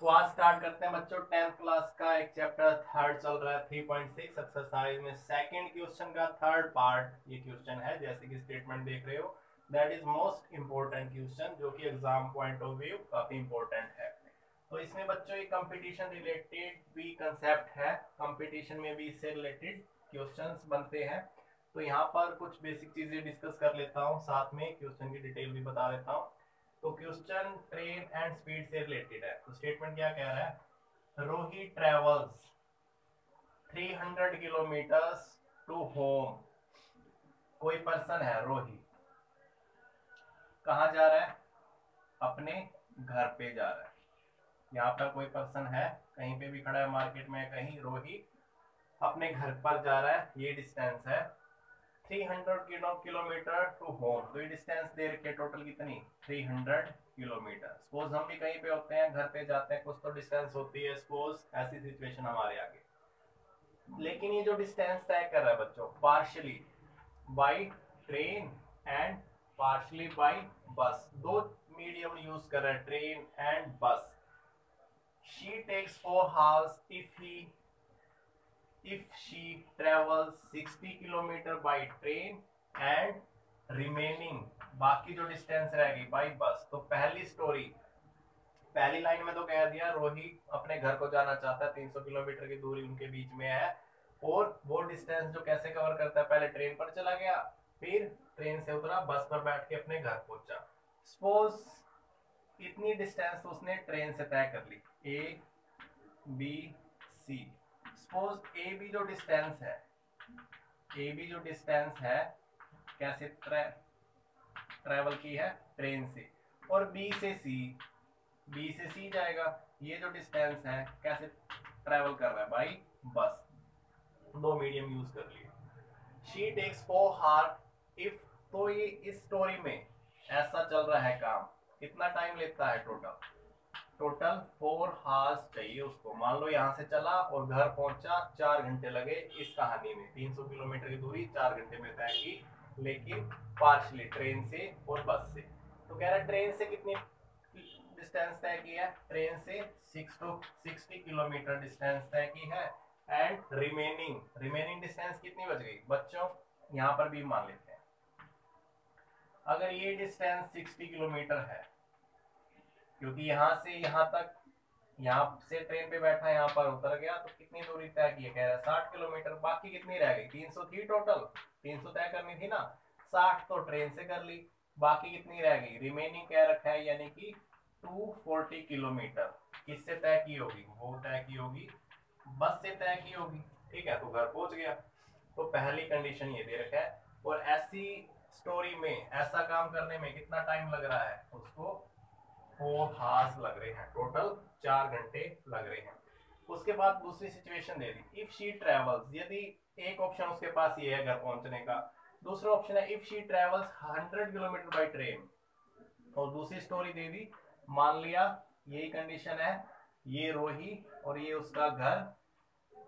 तो आज स्टार्ट करते हैं बच्चों 10th क्लास का एक चैप्टर थर्ड चल रहा है 3.6 एक्सरसाइज में सेकंड क्वेश्चन का थर्ड पार्ट ये क्वेश्चन है। जैसे कि स्टेटमेंट देख रहे हो, that is most important question जो कि एग्जाम पॉइंट ऑफ व्यू काफी इंपॉर्टेंट है। तो इसमें बच्चों ये कंपटीशन रिलेटेड भी कंसेप्ट है, कंपटीशन में भी इससे रिलेटेड क्वेश्चंस बनते हैं। तो यहाँ पर कुछ बेसिक चीजें डिस्कस कर लेता हूँ, साथ में क्वेश्चन की डिटेल भी बता देता हूँ। तो क्वेश्चन ट्रेन एंड स्पीड से रिलेटेड है। तो स्टेटमेंट क्या कह रहा है, रोही ट्रेवल्स 300 किलोमीटर्स टू होम। कोई पर्सन है रोही, कहाँ जा रहा है, अपने घर पे जा रहा है। यहाँ पर कोई पर्सन है, कहीं पे भी खड़ा है, मार्केट में कहीं, रोही अपने घर पर जा रहा है। ये डिस्टेंस है 300 किलोमीटर टू होम। तो ये डिस्टेंस दे रखी है टोटल कितनी, 300 किलोमीटर। सपोज हम भी कहीं पे होते हैं, घर पे जाते हैं, कुछ तो डिस्टेंस होती है, सपोज ऐसी सिचुएशन हमारे आगे। लेकिन ये जो डिस्टेंस तय कर रहा है बच्चों, partially by train and partially by bus, दो मीडियम यूज कर रहा है, train and bus. She takes 4 hours if she travels 60 kilometre by train and remaining, बाकी जो डिस्टेंस रहेगी बाई बस। तो पहली स्टोरी, पहली लाइन में तो कह दिया रोही अपने घर को जाना चाहता है, 300 किलोमीटर की दूरी उनके बीच में है। और वो डिस्टेंस जो कैसे कवर करता है, पहले ट्रेन पर चला गया, फिर ट्रेन से उतरा, बस पर बैठ के अपने घर पहुंचा। सपोज इतनी डिस्टेंस उसने ट्रेन से तय कर ली, A B C. Suppose A B जो डिस्टेंस है, ए बी जो डिस्टेंस है कैसे ट्रेवल की है, ट्रेन से। और बी से सी, बी से सी जाएगा, ये जो डिस्टेंस है कैसे ट्रेवल कर रहा है, बाई बस। दो मीडियम यूज कर लिए। शी टेक्स 4 hours इफ, तो ये इस स्टोरी में ऐसा चल रहा है काम, कितना टाइम लेता है टोटल, टोटल 4 hours चाहिए उसको। मान लो यहाँ से चला और घर पहुंचा, 4 घंटे लगे इस कहानी में। 300 किलोमीटर की दूरी 4 घंटे में तय की, लेकिन पार्शली ट्रेन से और बस से। तो कह रहा है ट्रेन से कितनी डिस्टेंस तय की है, ट्रेन से 60 किलोमीटर डिस्टेंस तय की है। एंड रिमेनिंग डिस्टेंस कितनी बच गई बच्चों, यहाँ पर भी मान लेते हैं अगर ये डिस्टेंस 60 किलोमीटर है, क्योंकि यहाँ से यहाँ तक, यहाँ से ट्रेन पे बैठा, यहाँ पर उतर गया, तो कितनी दूरी तय की है, कह रहा है 60 किलोमीटर। बाकी कितनी रह गई, 300 थी टोटल, 300 तय करनी थी ना, 60 तो ट्रेन से कर ली, बाकी कितनी रह गई, रिमेनिंग कह रखा है, यानी कि 240 किलोमीटर किससे तय की होगी, वो तय की होगी बस से तय की होगी। ठीक है, तो घर पहुंच गया। तो पहली कंडीशन ये दे रखा है। और ऐसी स्टोरी में, ऐसा काम करने में कितना टाइम लग रहा है उसको, 4 hours लग रहे हैं, टोटल 4 घंटे लग रहे हैं। उसके बाद दूसरी situation they the, if she travels, यदि एक ऑप्शन उसके पास ये है घर पहुंचने का, दूसरा ऑप्शन है if she travels 100 kilometre by train. और दूसरी स्टोरी दे दी, मान लिया यही कंडीशन है, ये रोही और ये उसका घर,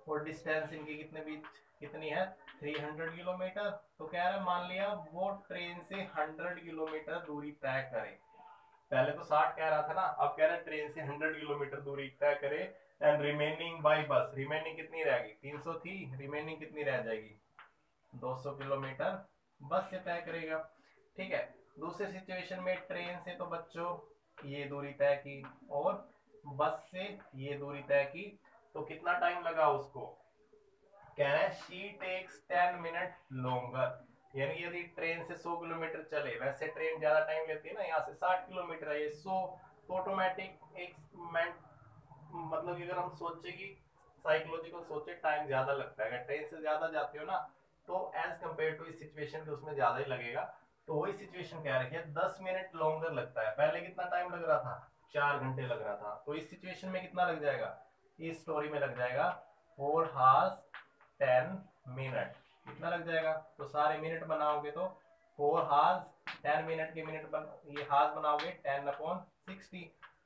और डिस्टेंस इनकी कितने बीच कितनी है, 300 किलोमीटर। तो कह रहा है मान लिया वो ट्रेन से 100 किलोमीटर दूरी तय करे। पहले तो 60 कह रहा था ना, अब कह रहा है ट्रेन से 100 किलोमीटर दूरी तय करे। And remaining by bus, remaining कितनी रहेगी, 300 थी, रिमेनिंग कितनी रह जाएगी, 200 किलोमीटर बस से तय करेगा। ठीक है, दूसरे सिचुएशन में ट्रेन से तो बच्चों ये दूरी तय की, और बस से ये दूरी तय की, तो कितना टाइम लगा उसको, कह रहा है शी टेक्स 10 मिनट लॉन्गर। यानी यदि ट्रेन से 100 किलोमीटर चले, वैसे ट्रेन ज्यादा टाइम लेती है ना, यहाँ से 60 किलोमीटर है, ये 100, तो ऑटोमेटिक एक मतलब अगर हम सोचे कि साइकोलॉजिकल सोचे, टाइम ज्यादा लगता है। अगर ट्रेन से ज्यादा जाते हो ना, तो एज कम्पेयर टू इस सिचुएशन के उसमें ज्यादा ही लगेगा। तो वही सिचुएशन क्या रखी है, 10 मिनट लॉन्गर लगता है। पहले कितना टाइम लग रहा था, 4 घंटे लग रहा था, तो इस सिचुएशन में कितना लग जाएगा, इस स्टोरी में लग जाएगा 4 hours 10 मिनट। कितना लग जाएगा, तो सारे मिनट बनाओगे तो 4 hours 10 मिनट के मिनट ये हार्स बनाओगे 10/60,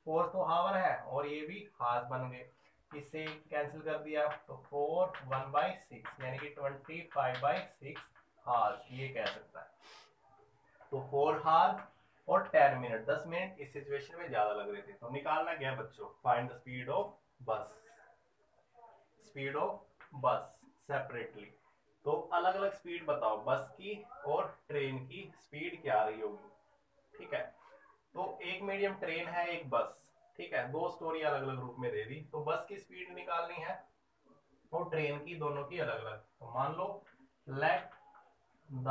4 तो हावर है और ये भी हार्स बन गए, इससे कैंसिल कर दिया, तो 4 1/6 यानी कि 25/6 हार्स, ये कह सकता है। तो 4 हार और 10 मिनट 10 मिनट इस सिचुएशन में ज्यादा लग रहे थे। तो निकालना क्या है बच्चों, फाइंड द स्पीड ऑफ बस, स्पीड ऑफ बस सेपरेटली। तो अलग अलग स्पीड बताओ बस की और ट्रेन की स्पीड क्या आ रही होगी, ठीक है। तो एक मीडियम ट्रेन है, एक बस, ठीक है, दो स्टोरी अलग अलग रूप में दे दी। तो बस की स्पीड निकालनी है और ट्रेन की, दोनों की अलग अलग। तो मान लो लेट द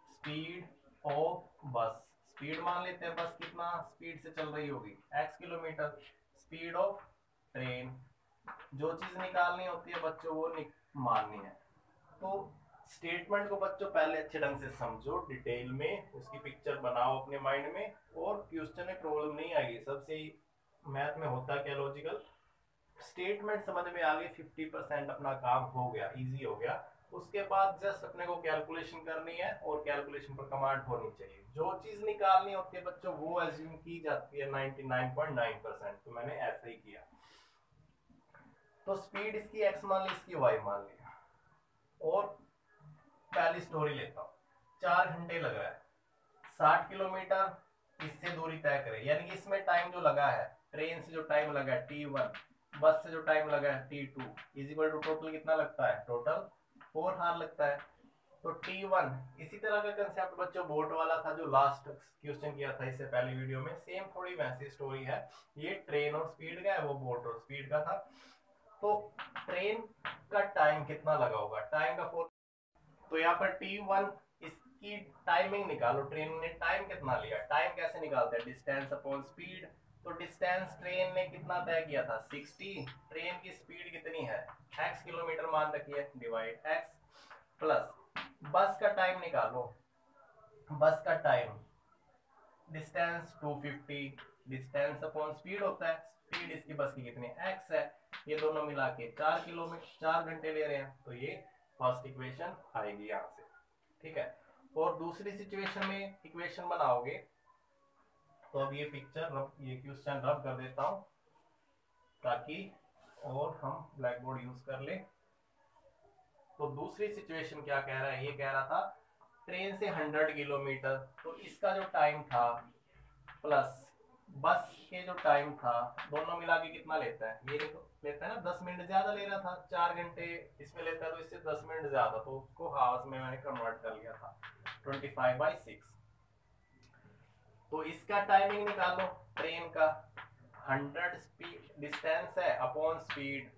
स्पीड ऑफ बस, स्पीड मान लेते हैं बस कितना स्पीड से चल रही होगी x kilometre. Speed of train, जो चीज निकालनी होती है बच्चों वो माननी है। तो स्टेटमेंट को बच्चों पहले अच्छे ढंग से समझो डिटेल में, उसकी पिक्चर बनाओ अपने माइंड में, और क्वेश्चन में प्रॉब्लम नहीं आएगी। सबसे मैथ में होता क्या, लॉजिकल स्टेटमेंट समझ में आ गई, 50% अपना काम हो गया, इजी हो गया। उसके बाद जस्ट अपने को कैलकुलेशन करनी है और कैलकुलेशन पर कमांड होनी चाहिए। जो चीज निकालनी होती है बच्चों वो एज्यूम की जाती है 99.9%। तो मैंने ऐसे ही किया। तो स्पीड इसकी x मान ली, इसकी y मान लिया, और पहली स्टोरी लेता हूँ। 4 घंटे लग रहा है, 60 किलोमीटर इससे दूरी तय करें, यानी कि इसमें टाइम जो लगा है, ट्रेन से जो टाइम लगा है t1, बस से जो टाइम लगा है t2, is equal to total कितना लगता है, टोटल 4 हार लगता है। तो t1 इसी तरह का कंसेप्ट बच्चों बोट वाला था जो लास्ट क्वेश्चन किया था इससे पहले वीडियो में, सेम थोड़ी वैसी स्टोरी है। ये ट्रेन और स्पीड का है, वो बोट और स्पीड का था। तो ट्रेन का टाइम कितना लगा होगा, टाइम का तो यहाँ पर t1 इसकी टाइमिंग निकालो, ट्रेन ने टाइम कितना लिया। टाइम कैसे निकालते हैं, डिस्टेंस अपॉन स्पीड। तो डिस्टेंस ट्रेन ने कितना तय किया था 60, ट्रेन की स्पीड कितनी है x किलोमीटर मान रखी है, डिवाइड x, प्लस बस का टाइम निकालो। बस का time distance 250, distance upon speed होता है, स्पीड इसकी बस की कितनी x है, ये दोनों मिला के 4 किलोमीटर 4 घंटे ले रहे हैं। तो ये फर्स्ट इक्वेशन आएगी यहाँ से, ठीक है। और दूसरी सिचुएशन में इक्वेशन बनाओगे, तो अब ये पिक्चर ये क्वेश्चन रब कर देता हूं ताकि और हम ब्लैक बोर्ड यूज कर ले। तो दूसरी सिचुएशन क्या कह रहा है, ये कह रहा था ट्रेन से 100 किलोमीटर, तो इसका जो टाइम था प्लस बस के जो टाइम था, दोनों मिला के कितना लेता है, ये लेता है ना 10 मिनट ज्यादा ले रहा था, 4 घंटे इसमें लेता है, तो इससे 10 मिनट ज्यादा, तो उसको हावर्स में मैंने कन्वर्ट कर लिया था 25/6। तो इसका टाइमिंग निकालो ट्रेन का, 100 स्पीड डिस्टेंस है अपॉन स्पीड,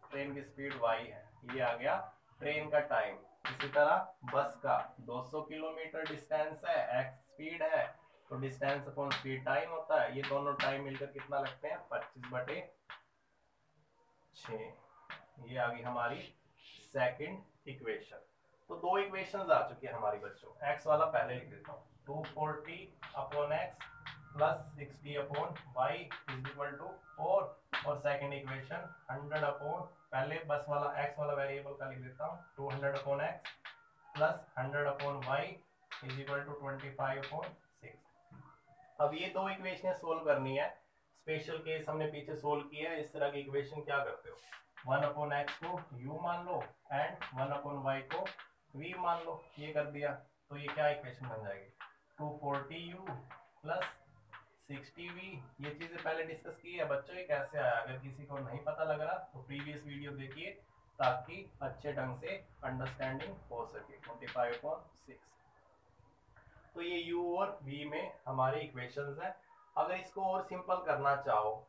ट्रेन की स्पीड y है, ये आ गया ट्रेन का टाइम। इसी तरह बस का 200 किलोमीटर डिस्टेंस है, x स्पीड है, तो डिस्टेंस अपॉन स्पीड टाइम होता है, ये दोनों टाइम मिलकर कितना लगते हैं 25/6। ये आ गई हमारी सेकंड इक्वेशन। तो दो इक्वेशंस आ चुकी है हमारी बच्चों। x वाला पहले लिख देता हूँ, 240/x plus 60/y is equal to 4, और सेकंड इक्वेशन 100 पहले बस वाला x वाला वेरिएबल का लिख देता हूँ, 200/x plus 100/y is equal to 25/6। अब ये दो इक्वेशन सोल्व करनी है, स्पेशल केस हमने पीछे सोल्व किया है। इस तरह की इक्वेशन क्या करते हो, 1/x को u मान लो एंड 1/y को v मान लो, ये कर दिया। तो ये क्या इक्वेशन बन जाएगी, 240u प्लस 60v। ये चीजें पहले डिस्कस की है बच्चों, ये कैसे आया, अगर किसी को नहीं पता लग रहा तो प्रीवियस वीडियो देखिए ताकि अच्छे ढंग से अंडरस्टैंडिंग हो सके। 25/6। तो ये u और v में हमारे इक्वेशंस हैं। अगर इसको और सिंपल करना चाहो,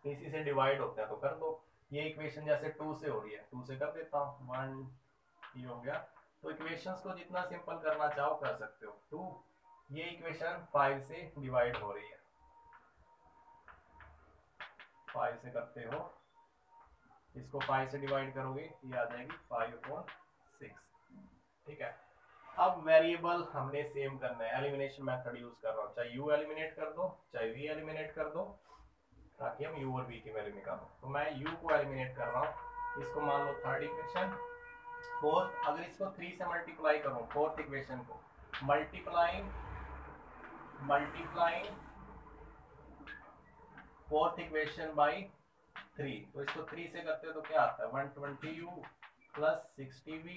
इसी से डिवाइड होता है तो कर दो। ये इक्वेशन जैसे 2 से हो रही है, 2 से कर देता हूँ, 1 ये हो गया। तो इक्वेशंस को जितना सिंपल करना चाहो कर सकते हो। 2 ये इक्वेशन 5 से डिवाइड हो रही है, 5 से करते हो, इसको 5 से डिवाइड करोगे ये आ जाएगी 5/6, ठीक है। अब वेरिएबल हमने सेम करना है, एलिमिनेशन मेथड यूज कर रहा हूँ, चाहे u एलिमिनेट कर दो चाहे v एलिमिनेट कर दो, ताकि हम u और v की वैल्यू निकालो। तो मैं u को एलिमिनेट कर रहा हूँ, इसको मान लो थर्ड इक्वेशन। फोर्थ, अगर इसको 3 से मल्टीप्लाई करूँ, फोर्थ इक्वेशन को मल्टीप्लाइंग फोर्थ इक्वेशन बाई 3, तो इसको 3 से करते हो तो क्या आता है 120u plus 60v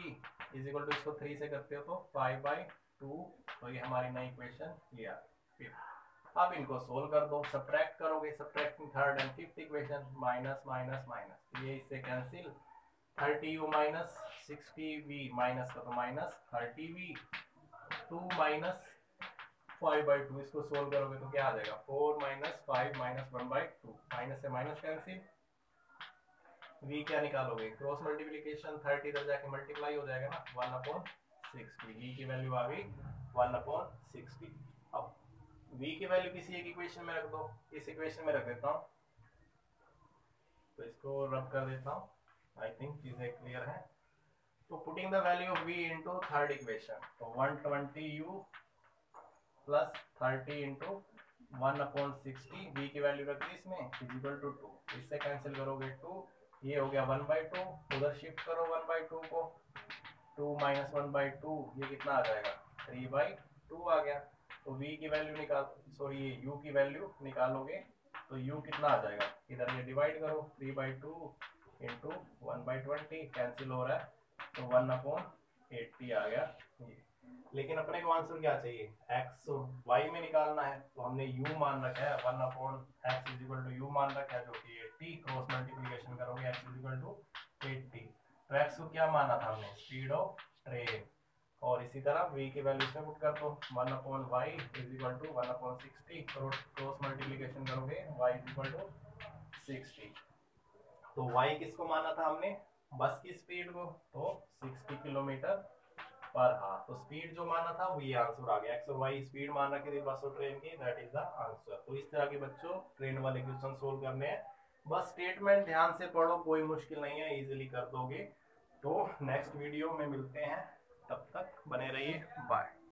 is equal to, इसको 3 से करते हो तो 5/2 2। तो ये हमारी नई इक्वेशन ये आ गई। अब इनको सोल्व कर दो, सब्ट्रैक्ट करोगे, subtracting third and fifth equation, minus minus minus, ये इससे cancel, 30u minus 60v minus का तो माइनस 30v, 2 माइनस 5/2, इसको सोल्व करोगे तो क्या आ जाएगा 4 माइनस 5 माइनस 1/2, माइनस से माइनस कैंसिल, v क्या निकालोगे, क्रॉस मल्टीप्लीकेशन 30 इधर जाके मल्टीप्लाई हो जाएगा ना, 1/60, v की वैल्यू आ गई 1/60। अब v की वैल्यू किसी एक इक्वेशन में रख दो, इस इक्वेशन में रख देता हूँ, तो इसको रब कर देता हूँ, आई थिंक चीजें क्लियर है। तो putting the value of v into third equation, तो 120u प्लस 30 इंटू 1/60, v की वैल्यू रख दी इसमें, इक्वल टू 2, इससे कैंसिल करोगे 2, ये हो गया 1/2, उधर शिफ्ट करो 1/2 को, 2 माइनस 1/2, ये कितना आ जाएगा 3/2 आ गया। तो v की वैल्यू निकाल, सॉरी ये u की वैल्यू निकालोगे तो u कितना आ जाएगा, इधर ये डिवाइड करो, 3/2 इंटू 1/20 कैंसिल हो रहा है, तो 1/80 आ गया ये। लेकिन अपने को आंसर क्या चाहिए, x y में निकालना है, तो हमने u मान रखा है 1/x इक्वल टू u मान रखा है जो कि 80, क्रॉस मल्टीप्लिकेशन करोगे x इक्वल टू 80, तो x को क्या माना था हमने, स्पीड ऑफ ट्रेन, और इसी तरह v की वैल्यू इसमें पुट कर दो, 1/y equal to 1/60, cross multiplication करोगे y इक्वल टू 60। तो y किसको माना था हमने, बस की स्पीड को, तो 60 किलोमीटर पर आवर, तो स्पीड जो माना था वो ये आंसर आ गया, x और y स्पीड मान रखी थी बस और ट्रेन की, दैट इज द आंसर। तो इस तरह के बच्चों ट्रेन वाले क्वेश्चन सोल्व करने हैं, बस स्टेटमेंट ध्यान से पढ़ो, कोई मुश्किल नहीं है, इजीली कर दोगे। तो नेक्स्ट वीडियो में मिलते हैं, तब तक बने रहिए, बाय।